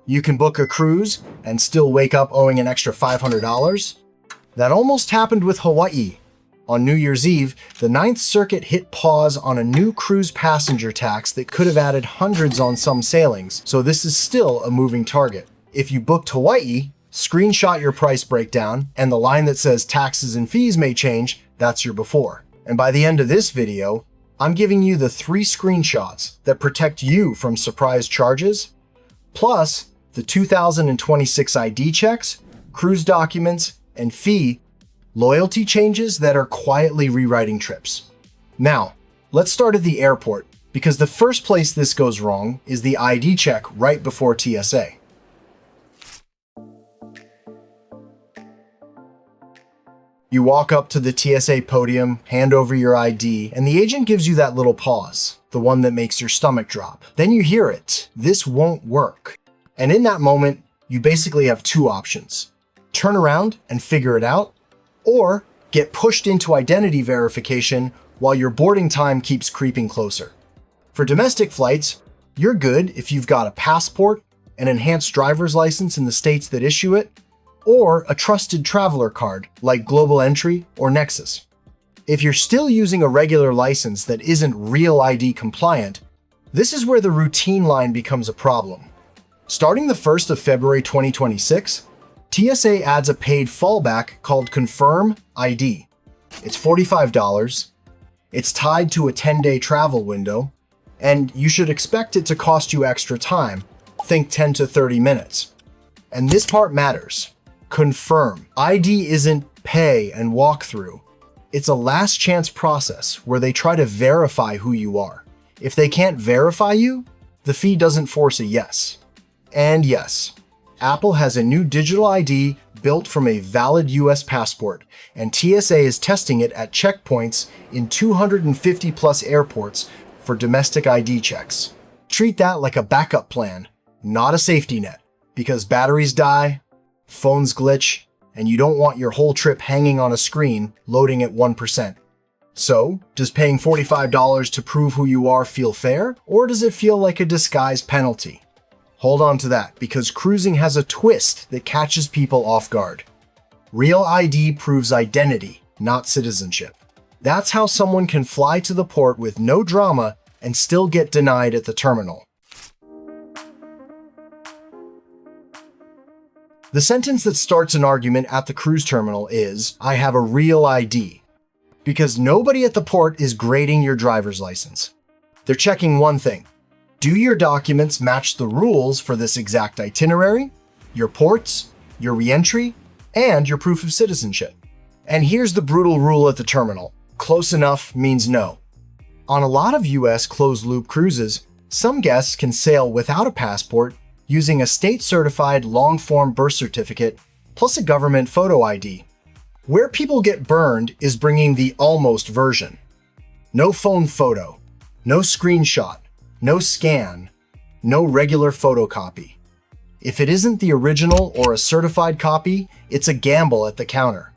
You can book a cruise and still wake up owing an extra $500. That almost happened with Hawaiʻi. On New Year's Eve, the Ninth Circuit hit pause on a new cruise passenger tax that could have added hundreds on some sailings, so this is still a moving target. If you booked Hawaiʻi, screenshot your price breakdown, and the line that says taxes and fees may change, that's your before. And by the end of this video, I'm giving you the 3 screenshots that protect you from surprise charges, plus the 2026 ID checks, cruise documents, and fee loyalty changes that are quietly rewriting trips. Now, let's start at the airport, because the first place this goes wrong is the ID check right before TSA. You walk up to the TSA podium, hand over your ID, and the agent gives you that little pause, the one that makes your stomach drop. Then you hear it. This won't work. And in that moment, you basically have 2 options. Turn around and figure it out, or get pushed into identity verification while your boarding time keeps creeping closer. For domestic flights, you're good if you've got a passport, an enhanced driver's license in the states that issue it, or a trusted traveler card like Global Entry or Nexus. If you're still using a regular license that isn't Real ID compliant, this is where the routine line becomes a problem. Starting the 1st of February 2026, TSA adds a paid fallback called Confirm.ID. It's $45, it's tied to a 10-day travel window, and you should expect it to cost you extra time, think 10 to 30 minutes. And this part matters. Confirm. ID isn't pay and walk through. It's a last chance process where they try to verify who you are. If they can't verify you, the fee doesn't force a yes. And yes, Apple has a new digital ID built from a valid US passport, and TSA is testing it at checkpoints in 250 plus airports for domestic ID checks. Treat that like a backup plan, not a safety net, because batteries die, phones glitch, and you don't want your whole trip hanging on a screen loading at 1%. So, does paying $45 to prove who you are feel fair, or does it feel like a disguised penalty? Hold on to that, because cruising has a twist that catches people off guard. Real ID proves identity, not citizenship. That's how someone can fly to the port with no drama and still get denied at the terminal. The sentence that starts an argument at the cruise terminal is, "I have a real ID," because nobody at the port is grading your driver's license. They're checking one thing. Do your documents match the rules for this exact itinerary, your ports, your re-entry, and your proof of citizenship? And here's the brutal rule at the terminal. Close enough means no. On a lot of US closed-loop cruises, some guests can sail without a passport using a state-certified long-form birth certificate plus a government photo ID. Where people get burned is bringing the almost version. No phone photo, no screenshot, no scan, no regular photocopy. If it isn't the original or a certified copy, it's a gamble at the counter.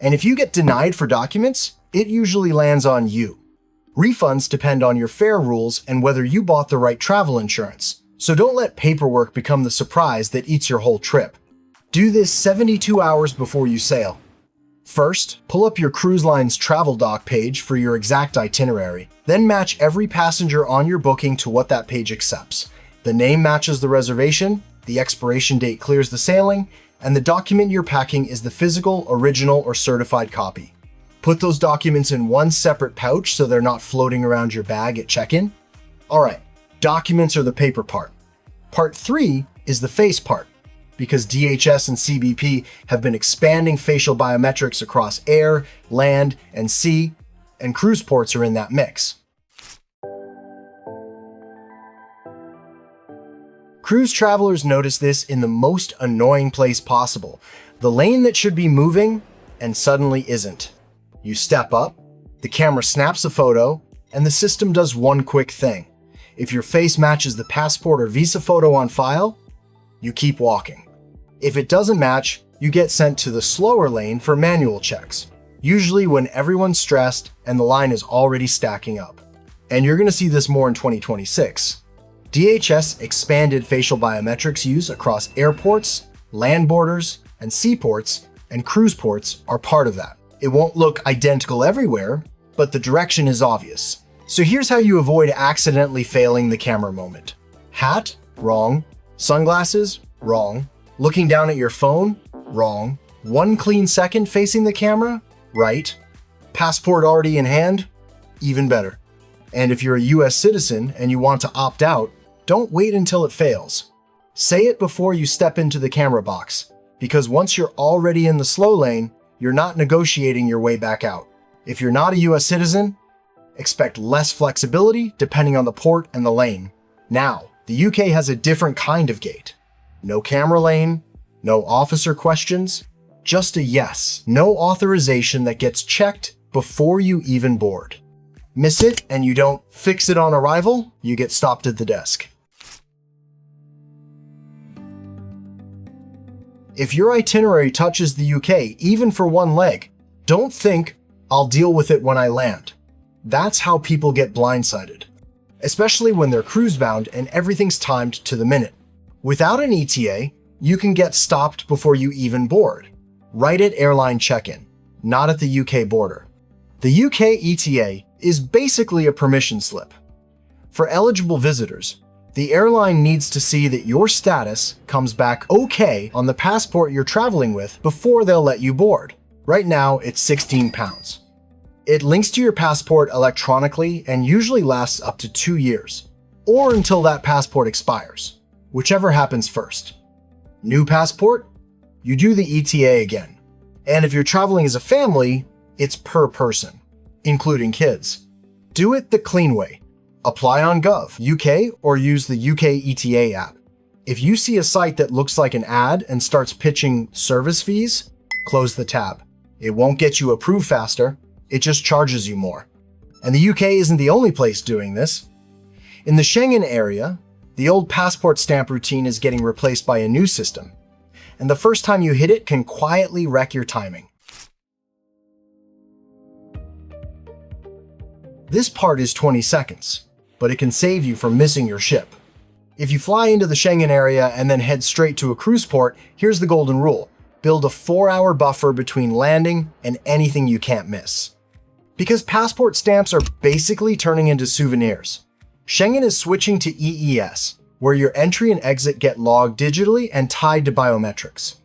And if you get denied for documents, it usually lands on you. Refunds depend on your fare rules and whether you bought the right travel insurance, so don't let paperwork become the surprise that eats your whole trip. Do this 72 hours before you sail. First, pull up your cruise line's travel doc page for your exact itinerary. Then match every passenger on your booking to what that page accepts. The name matches the reservation, the expiration date clears the sailing, and the document you're packing is the physical, original, or certified copy. Put those documents in one separate pouch so they're not floating around your bag at check-in. All right, documents are the paper part. Part 3 is the face part, because DHS and CBP have been expanding facial biometrics across air, land, and sea, and cruise ports are in that mix. Cruise travelers notice this in the most annoying place possible, the lane that should be moving and suddenly isn't. You step up, the camera snaps a photo, and the system does one quick thing. If your face matches the passport or visa photo on file, you keep walking. If it doesn't match, you get sent to the slower lane for manual checks, usually when everyone's stressed and the line is already stacking up. And you're going to see this more in 2026. DHS expanded facial biometrics use across airports, land borders, and seaports, and cruise ports are part of that. It won't look identical everywhere, but the direction is obvious. So here's how you avoid accidentally failing the camera moment. Hat? Wrong. Sunglasses? Wrong. Looking down at your phone? Wrong. 1 clean second facing the camera? Right. Passport already in hand? Even better. And if you're a US citizen and you want to opt out, don't wait until it fails. Say it before you step into the camera box, because once you're already in the slow lane, you're not negotiating your way back out. If you're not a US citizen, expect less flexibility depending on the port and the lane. Now, the UK has a different kind of gate. No camera lane, no officer questions, just a yes, no authorization that gets checked before you even board. Miss it and you don't fix it on arrival, you get stopped at the desk. If your itinerary touches the UK, even for one leg, don't think, I'll deal with it when I land. That's how people get blindsided, especially when they're cruise bound and everything's timed to the minute. Without an ETA, you can get stopped before you even board, right at airline check-in, not at the UK border. The UK ETA is basically a permission slip. For eligible visitors, the airline needs to see that your status comes back okay on the passport you're traveling with before they'll let you board. Right now, it's £16. It links to your passport electronically and usually lasts up to 2 years, or until that passport expires, whichever happens first. New passport? You do the ETA again. And if you're traveling as a family, it's per person, including kids. Do it the clean way. Apply on Gov UK or use the UK ETA app. If you see a site that looks like an ad and starts pitching service fees, close the tab. It won't get you approved faster, it just charges you more. And the UK isn't the only place doing this. In the Schengen area, the old passport stamp routine is getting replaced by a new system, and the first time you hit it can quietly wreck your timing. This part is 20 seconds. But it can save you from missing your ship. If you fly into the Schengen area and then head straight to a cruise port, here's the golden rule. Build a 4-hour buffer between landing and anything you can't miss. Because passport stamps are basically turning into souvenirs, Schengen is switching to EES, where your entry and exit get logged digitally and tied to biometrics.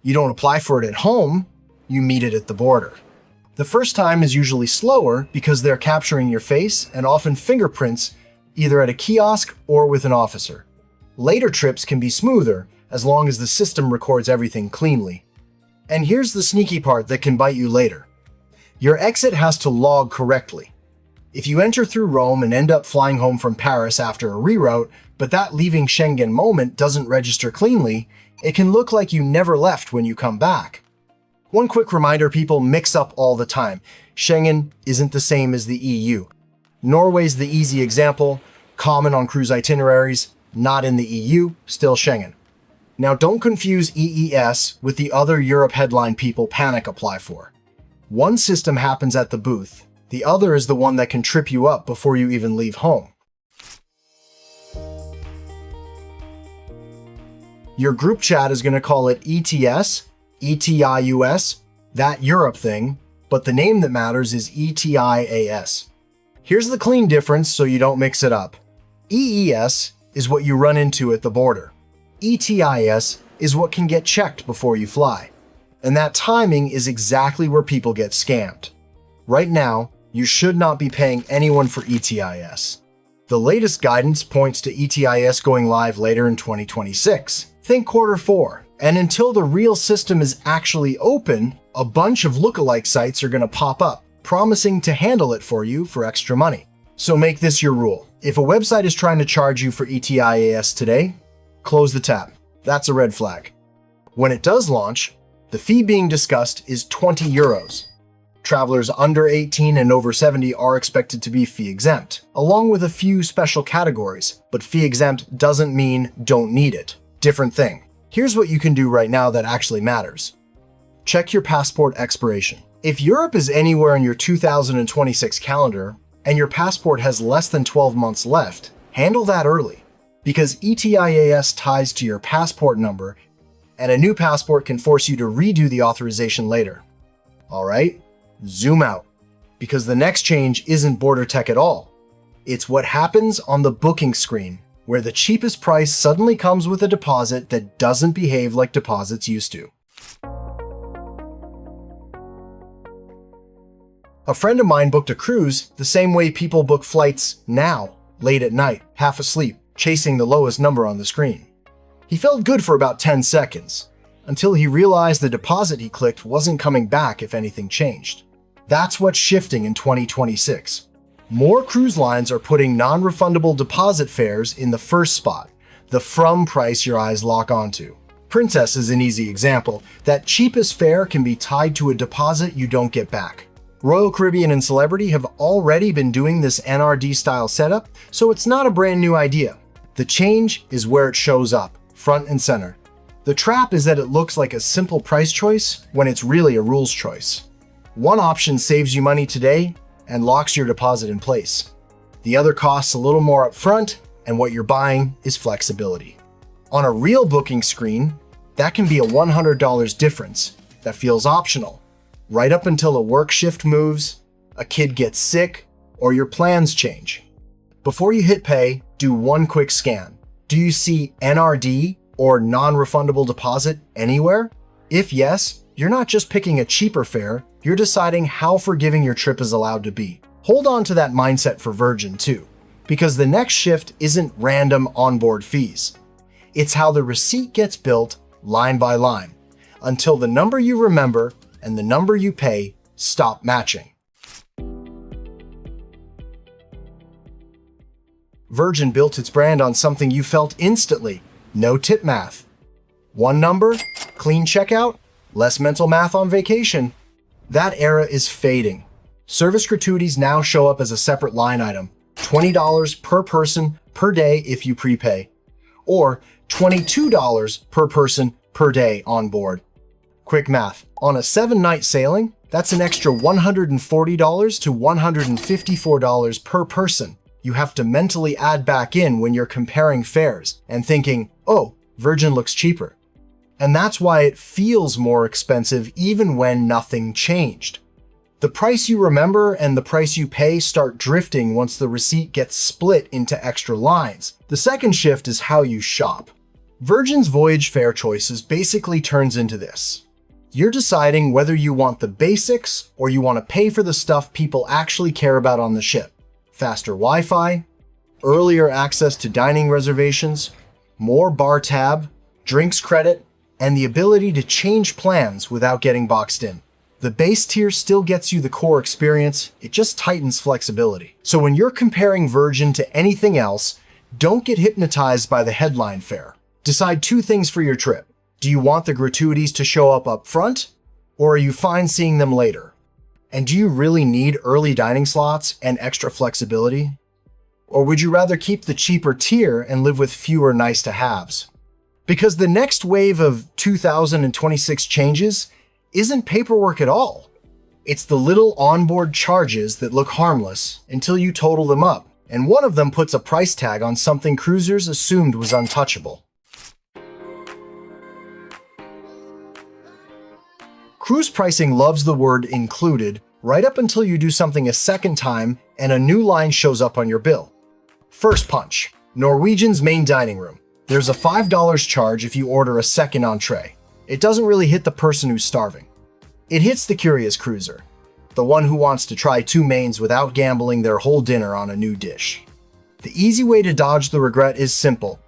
You don't apply for it at home, you meet it at the border. The first time is usually slower because they're capturing your face and often fingerprints either at a kiosk or with an officer. Later trips can be smoother as long as the system records everything cleanly. And here's the sneaky part that can bite you later. Your exit has to log correctly. If you enter through Rome and end up flying home from Paris after a reroute, but that leaving Schengen moment doesn't register cleanly, it can look like you never left when you come back. One quick reminder, people mix up all the time. Schengen isn't the same as the EU. Norway's the easy example, common on cruise itineraries, not in the EU, still Schengen. Now don't confuse EES with the other Europe headline people panic apply for. One system happens at the booth, the other is the one that can trip you up before you even leave home. Your group chat is going to call it ETS, ETIAS, that Europe thing, but the name that matters is ETIAS. Here's the clean difference so you don't mix it up. EES is what you run into at the border. ETIAS is what can get checked before you fly. And that timing is exactly where people get scammed. Right now, you should not be paying anyone for ETIAS. The latest guidance points to ETIAS going live later in 2026. Think Q4. And until the real system is actually open, a bunch of lookalike sites are going to pop up, promising to handle it for you for extra money. So make this your rule. If a website is trying to charge you for ETIAS today, close the tab. That's a red flag. When it does launch, the fee being discussed is €20. Travelers under 18 and over 70 are expected to be fee exempt, along with a few special categories, but fee exempt doesn't mean don't need it. Different thing. Here's what you can do right now that actually matters. Check your passport expiration. If Europe is anywhere in your 2026 calendar and your passport has less than 12 months left, handle that early. because ETIAS ties to your passport number, and a new passport can force you to redo the authorization later. Alright, zoom out, because the next change isn't border tech at all. It's what happens on the booking screen, where the cheapest price suddenly comes with a deposit that doesn't behave like deposits used to. A friend of mine booked a cruise the same way people book flights now, late at night, half asleep, chasing the lowest number on the screen. He felt good for about 10 seconds, until he realized the deposit he clicked wasn't coming back if anything changed. That's what's shifting in 2026. More cruise lines are putting non-refundable deposit fares in the first spot, the from price your eyes lock onto. Princess is an easy example. That cheapest fare can be tied to a deposit you don't get back. Royal Caribbean and Celebrity have already been doing this NRD-style setup, so it's not a brand new idea. The change is where it shows up, front and center. The trap is that it looks like a simple price choice when it's really a rules choice. One option saves you money today and locks your deposit in place. The other costs a little more upfront, and what you're buying is flexibility. On a real booking screen, that can be a $100 difference that feels optional, right up until a work shift moves, a kid gets sick, or your plans change. Before you hit pay, do one quick scan. Do you see NRD or non-refundable deposit anywhere? If yes, you're not just picking a cheaper fare, you're deciding how forgiving your trip is allowed to be. Hold on to that mindset for Virgin too, because the next shift isn't random onboard fees. It's how the receipt gets built line by line, until the number you remember and the number you pay stop matching. Virgin built its brand on something you felt instantly: no tip math. One number, clean checkout, less mental math on vacation. That era is fading. Service gratuities now show up as a separate line item: $20 per person per day if you prepay, or $22 per person per day on board. Quick math, on a 7-night sailing, that's an extra $140 to $154 per person you have to mentally add back in when you're comparing fares and thinking, oh, Virgin looks cheaper. And that's why it feels more expensive even when nothing changed. The price you remember and the price you pay start drifting once the receipt gets split into extra lines. The second shift is how you shop. Virgin's voyage fare choices basically turns into this. You're deciding whether you want the basics or you want to pay for the stuff people actually care about on the ship. Faster Wi-Fi, earlier access to dining reservations, more bar tab, drinks credit, and the ability to change plans without getting boxed in. The base tier still gets you the core experience, it just tightens flexibility. So when you're comparing Virgin to anything else, don't get hypnotized by the headline fare. Decide two things for your trip. Do you want the gratuities to show up front, or are you fine seeing them later? And do you really need early dining slots and extra flexibility? Or would you rather keep the cheaper tier and live with fewer nice-to-haves? Because the next wave of 2026 changes isn't paperwork at all. It's the little onboard charges that look harmless until you total them up, and one of them puts a price tag on something cruisers assumed was untouchable. Cruise pricing loves the word included right up until you do something a second time and a new line shows up on your bill. First punch, Norwegian's main dining room. There's a $5 charge if you order a second entree. It doesn't really hit the person who's starving. It hits the curious cruiser, the one who wants to try two mains without gambling their whole dinner on a new dish. The easy way to dodge the regret is simple.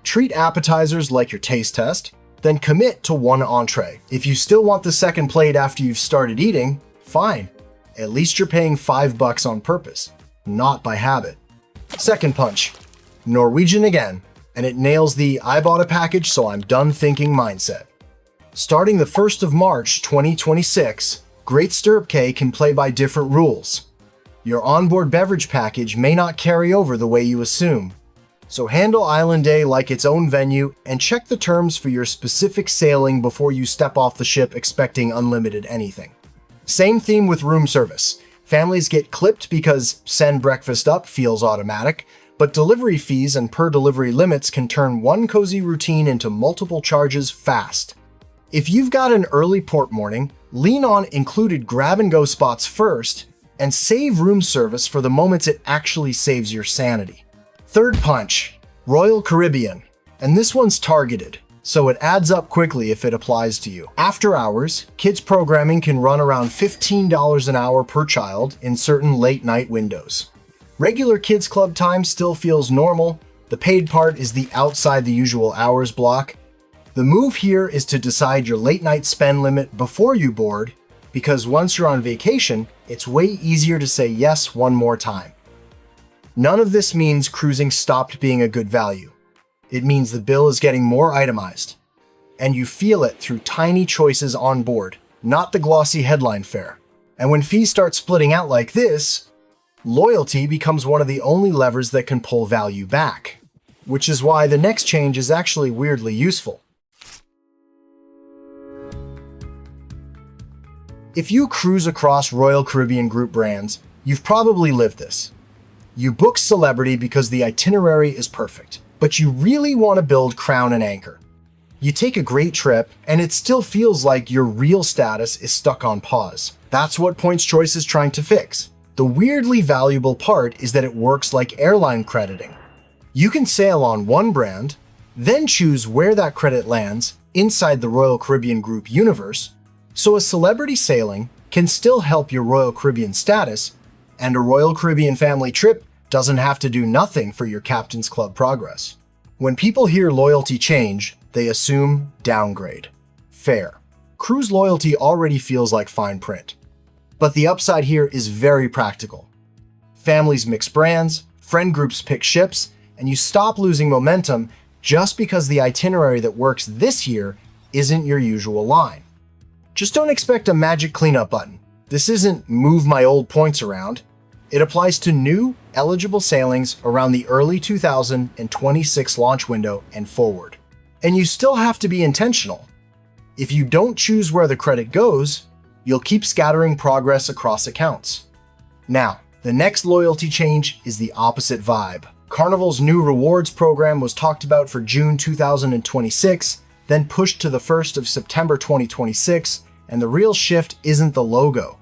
Treat appetizers like your taste test, then commit to one entree. If you still want the second plate after you've started eating, fine. At least you're paying $5 on purpose, not by habit. Second punch, Norwegian again, and it nails the "I bought a package so I'm done thinking" mindset. Starting the 1st of March 2026, Great Stirrup Cay can play by different rules. Your onboard beverage package may not carry over the way you assume. So handle Island Day like its own venue and check the terms for your specific sailing before you step off the ship expecting unlimited anything. Same theme with room service. Families get clipped because send breakfast up feels automatic, But delivery fees and per delivery limits can turn one cozy routine into multiple charges fast. If you've got an early port morning, lean on included grab-and-go spots first and save room service for the moments it actually saves your sanity. Third punch, Royal Caribbean. And this one's targeted, so it adds up quickly if it applies to you. After hours, kids programming can run around $15 an hour per child in certain late-night windows. Regular kids club time still feels normal. The paid part is the outside the usual hours block. The move here is to decide your late-night spend limit before you board, because once you're on vacation, it's way easier to say yes one more time. None of this means cruising stopped being a good value. It means the bill is getting more itemized, and you feel it through tiny choices on board, not the glossy headline fare. And when fees start splitting out like this, loyalty becomes one of the only levers that can pull value back, which is why the next change is actually weirdly useful. If you cruise across Royal Caribbean group brands, you've probably lived this. You book Celebrity because the itinerary is perfect, but you really want to build Crown and Anchor. You take a great trip, and it still feels like your real status is stuck on pause. That's what Points Choice is trying to fix. The weirdly valuable part is that it works like airline crediting. You can sail on one brand, then choose where that credit lands inside the Royal Caribbean Group universe, so a Celebrity sailing can still help your Royal Caribbean status, and a Royal Caribbean family trip doesn't have to do nothing for your Captain's Club progress. When people hear loyalty change, they assume downgrade. Fair. Cruise loyalty already feels like fine print. But the upside here is very practical. Families mix brands, friend groups pick ships, and you stop losing momentum just because the itinerary that works this year isn't your usual line. Just don't expect a magic cleanup button. This isn't move my old points around. It applies to new, eligible sailings around the early 2026 launch window and forward. And you still have to be intentional. If you don't choose where the credit goes, you'll keep scattering progress across accounts. Now, the next loyalty change is the opposite vibe. Carnival's new rewards program was talked about for June 2026, then pushed to the 1st of September 2026, and the real shift isn't the logo.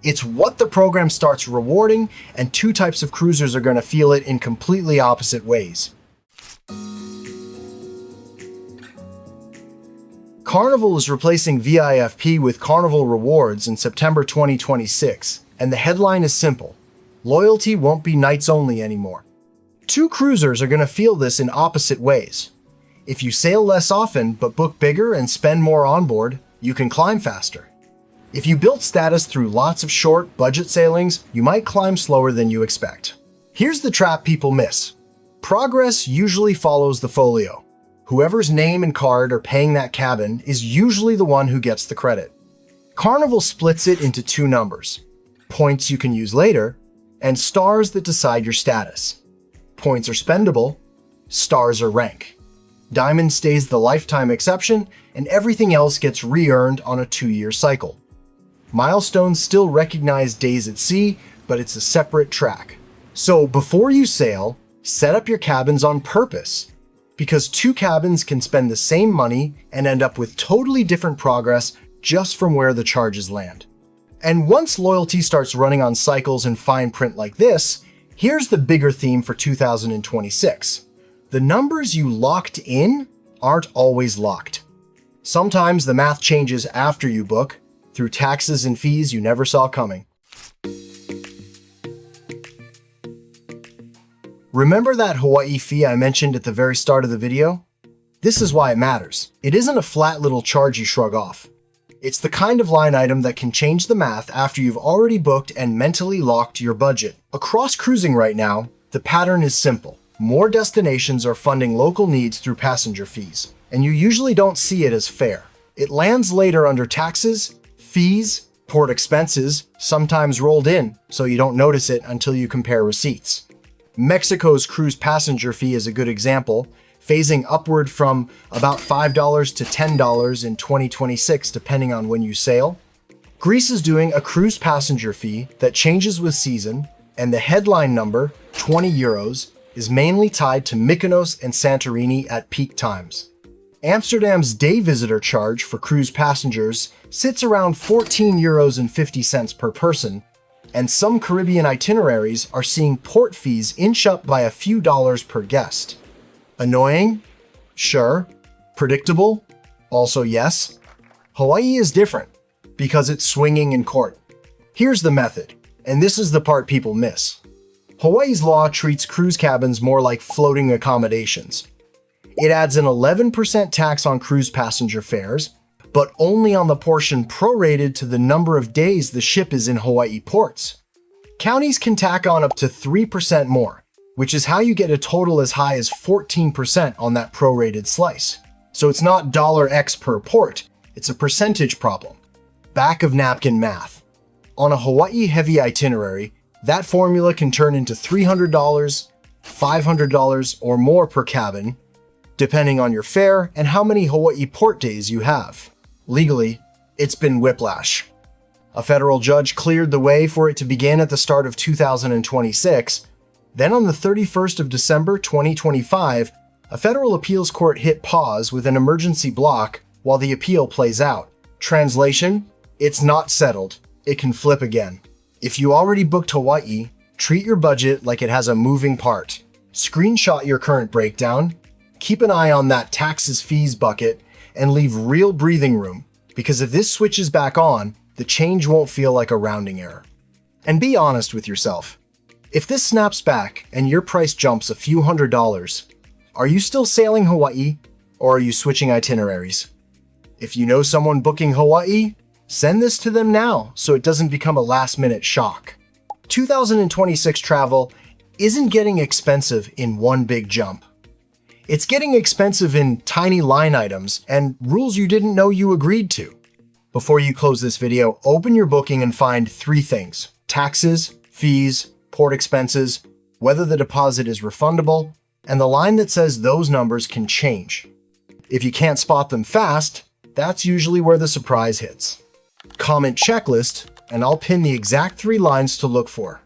It's what the program starts rewarding, and two types of cruisers are going to feel it in completely opposite ways. Carnival is replacing VIFP with Carnival Rewards in September 2026, and the headline is simple: loyalty won't be nights only anymore. Two cruisers are going to feel this in opposite ways. If you sail less often but book bigger and spend more on board, you can climb faster. If you built status through lots of short, budget sailings, you might climb slower than you expect. Here's the trap people miss. Progress usually follows the folio. Whoever's name and card are paying that cabin is usually the one who gets the credit. Carnival splits it into two numbers: points you can use later, and stars that decide your status. Points are spendable, stars are rank. Diamond stays the lifetime exception, and everything else gets re-earned on a 2-year cycle. Milestones still recognize days at sea, but it's a separate track. So before you sail, set up your cabins on purpose, because two cabins can spend the same money and end up with totally different progress just from where the charges land. And once loyalty starts running on cycles in fine print like this, here's the bigger theme for 2026. The numbers you locked in aren't always locked. Sometimes the math changes after you book, through taxes and fees you never saw coming. Remember that Hawaiʻi fee I mentioned at the very start of the video? This is why it matters. It isn't a flat little charge you shrug off. It's the kind of line item that can change the math after you've already booked and mentally locked your budget. Across cruising right now, the pattern is simple. More destinations are funding local needs through passenger fees, and you usually don't see it as fare. It lands later under taxes, fees, port expenses, sometimes rolled in, so you don't notice it until you compare receipts. Mexico's cruise passenger fee is a good example, phasing upward from about $5 to $10 in 2026 depending on when you sail. Greece is doing a cruise passenger fee that changes with season, and the headline number, €20, is mainly tied to Mykonos and Santorini at peak times. Amsterdam's day visitor charge for cruise passengers sits around €14.50 per person, and some Caribbean itineraries are seeing port fees inch up by a few dollars per guest. Annoying? Sure. Predictable? Also yes. Hawaii is different because it's swinging in court. Here's the method, and this is the part people miss. Hawaii's law treats cruise cabins more like floating accommodations. It adds an 11% tax on cruise passenger fares, but only on the portion prorated to the number of days the ship is in Hawaii ports. Counties can tack on up to 3% more, which is how you get a total as high as 14% on that prorated slice. So it's not $X per port, it's a percentage problem. Back of napkin math. On a Hawaii-heavy itinerary, that formula can turn into $300, $500, or more per cabin, depending on your fare and how many Hawaii port days you have. Legally, it's been whiplash. A federal judge cleared the way for it to begin at the start of 2026. Then on the 31st of December 2025, a federal appeals court hit pause with an emergency block while the appeal plays out. Translation: it's not settled. It can flip again. If you already booked Hawaii, treat your budget like it has a moving part. Screenshot your current breakdown, keep an eye on that taxes fees bucket, and leave real breathing room, because if this switches back on, the change won't feel like a rounding error. And be honest with yourself. If this snaps back and your price jumps a few $100s, are you still sailing Hawaii, or are you switching itineraries? If you know someone booking Hawaii, send this to them now so it doesn't become a last-minute shock. 2026 travel isn't getting expensive in one big jump. It's getting expensive in tiny line items and rules you didn't know you agreed to. Before you close this video, open your booking and find 3 things: taxes, fees, port expenses, whether the deposit is refundable, and the line that says those numbers can change. If you can't spot them fast, that's usually where the surprise hits. Comment checklist, and I'll pin the exact 3 lines to look for.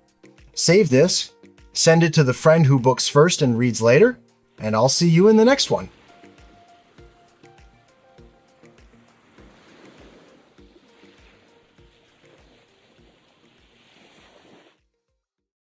Save this, send it to the friend who books first and reads later, and I'll see you in the next one.